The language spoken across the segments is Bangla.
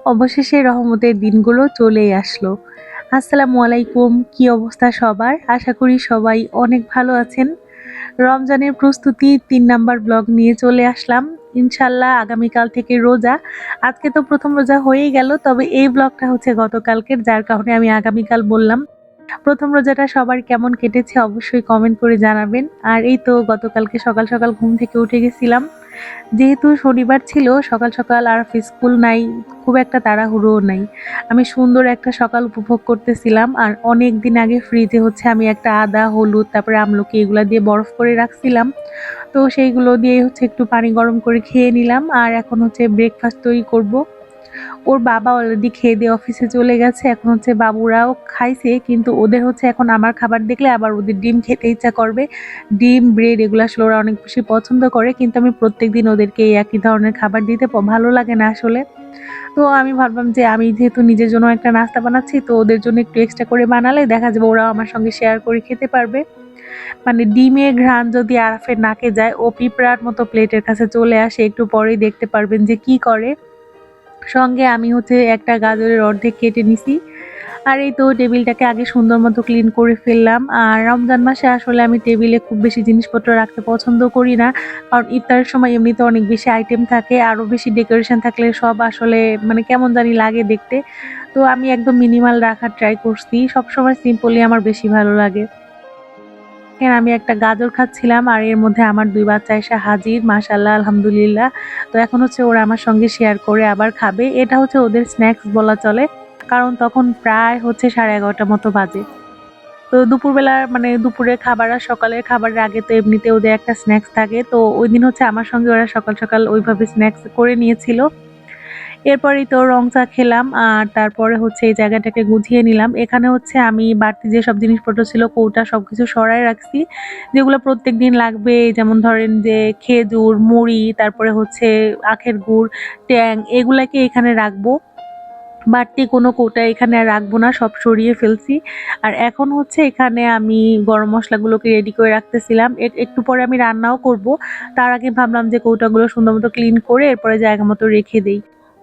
অবশেষে রহমতের দিনগুলো চলেই আসলো। আসসালামু আলাইকুম, কি অবস্থা সবার? আশা করি সবাই অনেক ভালো আছেন। রমজানের প্রস্তুতি ৩ নাম্বার ব্লগ নিয়ে চলে আসলাম। ইনশাআল্লাহ আগামীকাল থেকে রোজা। আজকে তো ১ম রোজা হয়েই গেল। তবে এই ব্লগটা হচ্ছে গতকালকের, যার কারণে আমি আগামীকাল বললাম। ১ম রোজাটা সবার কেমন কেটেছে অবশ্যই কমেন্ট করে জানাবেন। আর এই তো গতকালকে সকাল, সকাল ঘুম থেকে উঠে গেছিলাম। যেহেতু শনিবার ছিল, সকাল সকাল আর স্কুল নাই, খুব একটা তাড়াহুড়োও নাই। আমি সুন্দর একটা সকাল উপভোগ করতেছিলাম। আর অনেক দিন আগে ফ্রিজে হচ্ছে আমি একটা আদা, হলুদ, তারপরে আমলকি এগুলা দিয়ে বরফ করে রাখছিলাম। তো সেইগুলো দিয়ে হচ্ছে একটু পানি গরম করে খেয়ে নিলাম। আর এখন হচ্ছে ব্রেকফাস্ট তৈরি করব। ওর বাবা অলরেডি খেয়ে দিয়ে অফিসে চলে গেছে। এখন হচ্ছে বাবুরাও খাইছে, কিন্তু ওদের হচ্ছে এখন আমার খাবার দেখলে আবার ওদের ডিম খেতে ইচ্ছা করবে। ডিম, ব্রেড এগুলো আসলে ওরা অনেক বেশি পছন্দ করে, কিন্তু আমি প্রত্যেকদিন ওদেরকে এই একই ধরনের খাবার দিতে ভালো লাগে না আসলে। তো আমি ভাবলাম যে আমি যেহেতু নিজের জন্য একটা নাস্তা বানাচ্ছি, তো ওদের জন্য একটু এক্সট্রা করে বানালে দেখা যাবে ওরাও আমার সঙ্গে শেয়ার করে খেতে পারবে। মানে ডিমের ঘ্রাণ যদি আরাফের নাকে যায়, ও পিঁপড়ার মতো প্লেটের কাছে চলে আসে। একটু পরেই দেখতে পারবেন যে কি করে। সঙ্গে আমি হচ্ছে একটা গাজরের অর্ধেক কেটে নিছি। আর এই তো টেবিলটাকে আগে সুন্দর মতো ক্লিন করে ফেললাম। আর রমজান মাসে আসলে আমি টেবিলে খুব বেশি জিনিসপত্র রাখতে পছন্দ করি না, কারণ ইফতারের সময় এমনিতে অনেক বেশি আইটেম থাকে, আরও বেশি ডেকোরেশন থাকলে সব আসলে মানে কেমন জানি লাগে দেখতে। তো আমি একদম মিনিমাল রাখার ট্রাই করছি, সবসময় সিম্পলি আমার বেশি ভালো লাগে। এখানে আমি একটা গাজর খাচ্ছিলাম, আর এর মধ্যে আমার ২ বাচ্চা এসে হাজির, মাশাআল্লাহ আলহামদুলিল্লাহ। তো এখন হচ্ছে ওরা আমার সঙ্গে শেয়ার করে আবার খাবে। এটা হচ্ছে ওদের স্ন্যাক্স বলা চলে, কারণ তখন প্রায় হচ্ছে 11:30 মতো বাজে। তো দুপুরবেলার মানে দুপুরের খাবার আর সকালের খাবারের আগে তো এমনিতে ওদের একটা স্ন্যাক্স থাকে। তো ওইদিন হচ্ছে আমার সঙ্গে ওরা সকাল সকাল ওইভাবে স্ন্যাক্স করে নিয়েছিল। এরপরেই তো রং চা খেলাম, আর তারপরে হচ্ছে এই জায়গাটাকে গুছিয়ে নিলাম। এখানে হচ্ছে আমি বাড়তি যেসব জিনিসপত্র ছিল কৌটা সবকিছু সরায় রাখছি, যেগুলো প্রত্যেকদিন লাগবে। যেমন ধরেন যে খেজুর, মুড়ি, তারপরে হচ্ছে আখের গুড়, ট্যাং এগুলাকে এখানে রাখবো। বাড়তি কোনো কৌটা এখানে আর রাখবো না, সব সরিয়ে ফেলছি। আর এখন হচ্ছে এখানে আমি গরম মশলাগুলোকে রেডি করে রাখতেছিলাম। একটু পরে আমি রান্নাও করব। তার আগে ভাবলাম যে কৌটাগুলো সুন্দর মতো ক্লিন করে এরপরে জায়গা মতো রেখে দেই।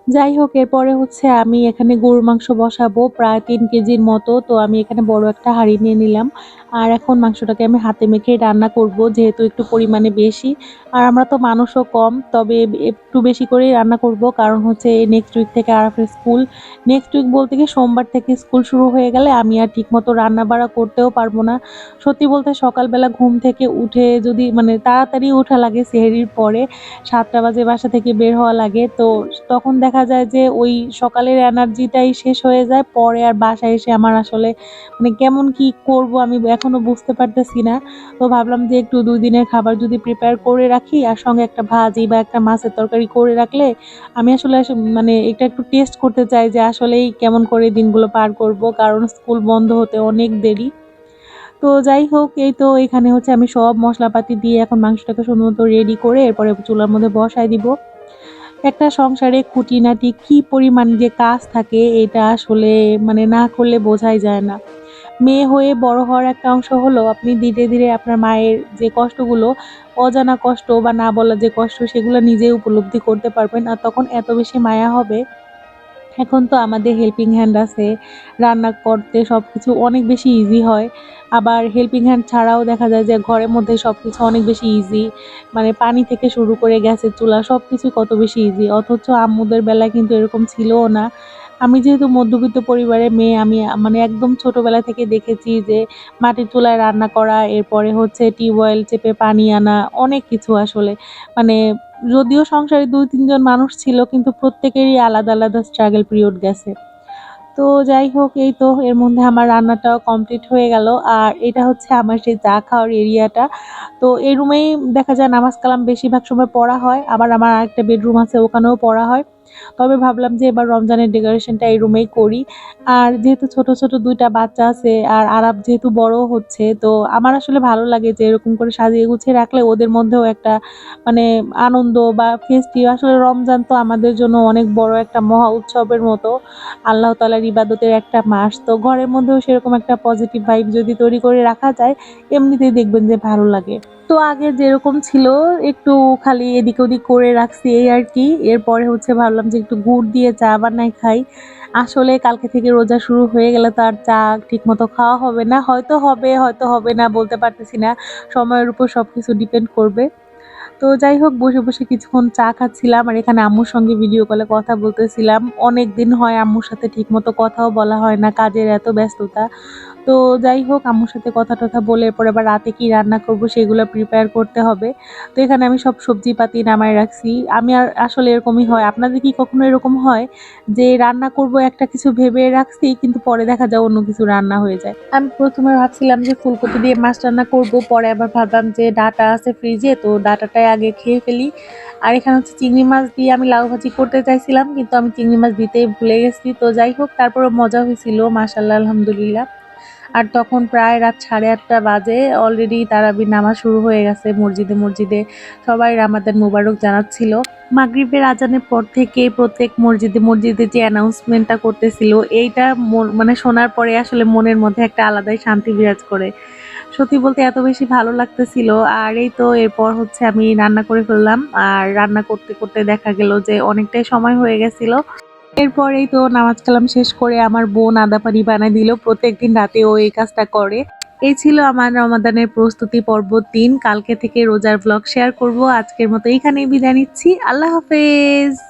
যাই হোক, এরপরে হচ্ছে আমি এখানে গরুর মাংস বসাবো প্রায় ৩ কেজির মতো। তো আমি এখানে বড় একটা হাঁড়ি নিয়ে নিলাম। আর এখন মাংসটাকে আমি হাতে মেখে রান্না করব, যেহেতু একটু পরিমাণে বেশি। আর আমরা তো মানুষও কম, তবে একটু বেশি করেই রান্না করব, কারণ হচ্ছে নেক্সট উইক থেকে আরাফের স্কুল। নেক্সট উইক বলতে কি সোমবার থেকে স্কুল শুরু হয়ে গেলে আমি আর ঠিকমতো রান্না বাড়া করতেও পারবো না। সত্যি বলতে সকালবেলা ঘুম থেকে উঠে যদি মানে তাড়াতাড়ি ওঠা লাগে সেহরির পরে, ৭টা বাজে বাসা থেকে বের হওয়া লাগে। তো তখন দেখা যায় যে ওই সকালের এনার্জিটাই শেষ হয়ে যায়। পরে আর বাসায় এসে আমার আসলে মানে কেমন কি করব আমি এখনো বুঝতে পারতেছি না। তো ভাবলাম যে একটু ২ দিনের খাবার যদি প্রিপেয়ার করে রাখি, আর সঙ্গে একটা ভাজি বা একটা মাছের তরকারি করে রাখলে আমি আসলে মানে এটা একটু টেস্ট করতে চাই যে আসলেই কেমন করে দিনগুলো পার করব, কারণ স্কুল বন্ধ হতে অনেক দেরি। তো যাই হোক, এই তো এখানে হচ্ছে আমি সব মশলাপাতি দিয়ে এখন মাংসটাকে সুন্দর মতো রেডি করে এরপরে চুলার মধ্যে বসায় দিব। একটা সংসারে খুঁটিনাটি কি পরিমাণ যে কাজ থাকে এটা আসলে মানে না করলে বোঝাই যায় না। মেয়ে হয়ে বড় হওয়ার একটা অংশ হলো আপনি ধীরে ধীরে আপনার মায়ের যে কষ্টগুলো, অজানা কষ্ট বা না বলা যে কষ্ট, সেগুলো নিজেই উপলব্ধি করতে পারবেন, আর তখন এত বেশি মায়া হবে। এখন তো আমাদের হেল্পিং হ্যান্ড আছে, রান্না করতে সবকিছু অনেক বেশি ইজি হয়। আবার হেল্পিং হ্যান্ড ছাড়াও দেখা যায় যে ঘরের মধ্যে সবকিছু অনেক বেশি ইজি। মানে পানি থেকে শুরু করে গ্যাসের চুলা সবকিছু কত বেশি ইজি। অথচ আম্মুদের বেলায় কিন্তু এরকম ছিলও না। আমি যেহেতু মধ্যবিত্ত পরিবারের মেয়ে, আমি মানে একদম ছোটবেলা থেকে দেখেছি যে মাটির চুলায় রান্না করা, এরপরে হচ্ছে টিউবওয়েল চেপে পানি আনা, অনেক কিছু আসলে। মানে যদিও সংসারে ২-৩ জন মানুষ ছিল, কিন্তু প্রত্যেকেরই আলাদা আলাদা স্ট্রাগল পিরিয়ড গেছে। তো যাই হোক, এই তো এর মধ্যে আমার রান্নাটাও কমপ্লিট হয়ে গেল। আর এটা হচ্ছে আমার সেই চা খাওয়ার এরিয়াটা। তো এই রুমেই দেখা যায় নামাজ কালাম বেশিরভাগ সময় পড়া হয়। আবার আমার আরেকটা বেডরুম আছে, ওখানেও পড়া হয়। তবে ভাবলাম যে এবার রমজানের ডেকোরেশনটা এই রুমেই করি। আর যেহেতু ছোট ছোট ২ টা বাচ্চা আছে, আর আরাব যেহেতু বড় হচ্ছে, তো আমার আসলে ভালো লাগে যে এরকম করে সাজিয়ে গুছিয়ে রাখলে ওদের মধ্যেও একটা মানে আনন্দ বা ফেস্টিভ। আসলে রমজান তো আমাদের জন্য অনেক বড় একটা মহা উৎসবের মতো, আল্লাহ তাআলার ইবাদতের একটা মাস। তো ঘরের মধ্যেও সেরকম একটা পজিটিভ ভাইব যদি তৈরি করে রাখা যায়, এমনিতেই দেখবেন যে ভালো লাগে। তো আগে যেরকম ছিল একটু খালি এদিক ওদিক করে রাখছি এই আর কি। এরপরে হচ্ছে ভাবলাম যে একটু গুড় দিয়ে চা বানাই খাই। আসলে কালকে থেকে রোজা শুরু হয়ে গেলে তো আর চা ঠিকমতো খাওয়া হবে না, হয়তো হবে হয়তো হবে না বলতে পারতেছি না, সময়ের উপর সবকিছু ডিপেন্ড করবে। তো যাই হোক, বসে বসে কিছুক্ষণ চা খাচ্ছিলাম আর এখানে আম্মুর সঙ্গে ভিডিও কলে কথা বলতেছিলাম। অনেক দিন হয় আম্মুর সাথে ঠিকমতো কথাও বলা হয় না, কাজের এত ব্যস্ততা। তো যাই হোক, আম্মুর সাথে কথা টথা বলে এরপর আবার রাতে কি রান্না করব সেগুলো প্রিপেয়ার করতে হবে। তো এখানে আমি সব সবজিপাতি নামায় রাখছি। আমি আর আসলে এরকমই হয়, আপনাদের কি কখনো এরকম হয় যে রান্না করব একটা কিছু ভেবে রাখছি কিন্তু পরে দেখা যায় অন্য কিছু রান্না হয়ে যায়? আমি প্রথমে ভাবছিলাম যে ফুলকপি দিয়ে মাছ রান্না করব, পরে আবার ভাবলাম যে ডাঁটা আছে ফ্রিজে, তো ডাঁটাটাই আগে খেয়ে ফেলি। আর এখানে হচ্ছে চিংড়ি মাছ দিয়ে আমি লাউ ভাজি করতে চাইছিলাম কিন্তু আমি চিংড়ি মাছ দিতেই ভুলে গেছি। তো যাই হোক, তারপরে মজা হয়েছিল মাশাআল্লাহ, আলহামদুলিল্লাহ। আর তখন প্রায় রাত 8:30 বাজে, অলরেডি তারাবির নামাজ শুরু হয়ে গেছে মসজিদে মসজিদে, সবাই রামাদান মোবারক জানাচ্ছিল। মাগরিবের আজানের পর থেকে প্রত্যেক মসজিদে মসজিদে যে অ্যানাউন্সমেন্টটা করতেছিল, এইটা মানে শোনার পরে আসলে মনের মধ্যে একটা আলাদাই শান্তি বিরাজ করে। সত্যি বলতে এত বেশি ভালো লাগতেছিল। আর এই তো এরপর হচ্ছে আমি রান্না করে ফেললাম, আর রান্না করতে করতে দেখা গেল যে অনেকটাই সময় হয়ে গেছিল। এরপরেই তো নামাজ কালাম শেষ করে আমার বোন আদা পানি বানায় দিল, প্রত্যেকদিন রাতে ও এই কাজটা করে। এই ছিল আমার রমাদানের প্রস্তুতি পর্ব 3। কালকে থেকে রোজার ব্লগ শেয়ার করব। আজকের মতো এখানেই বিদায় নিচ্ছি। আল্লাহ হাফেজ।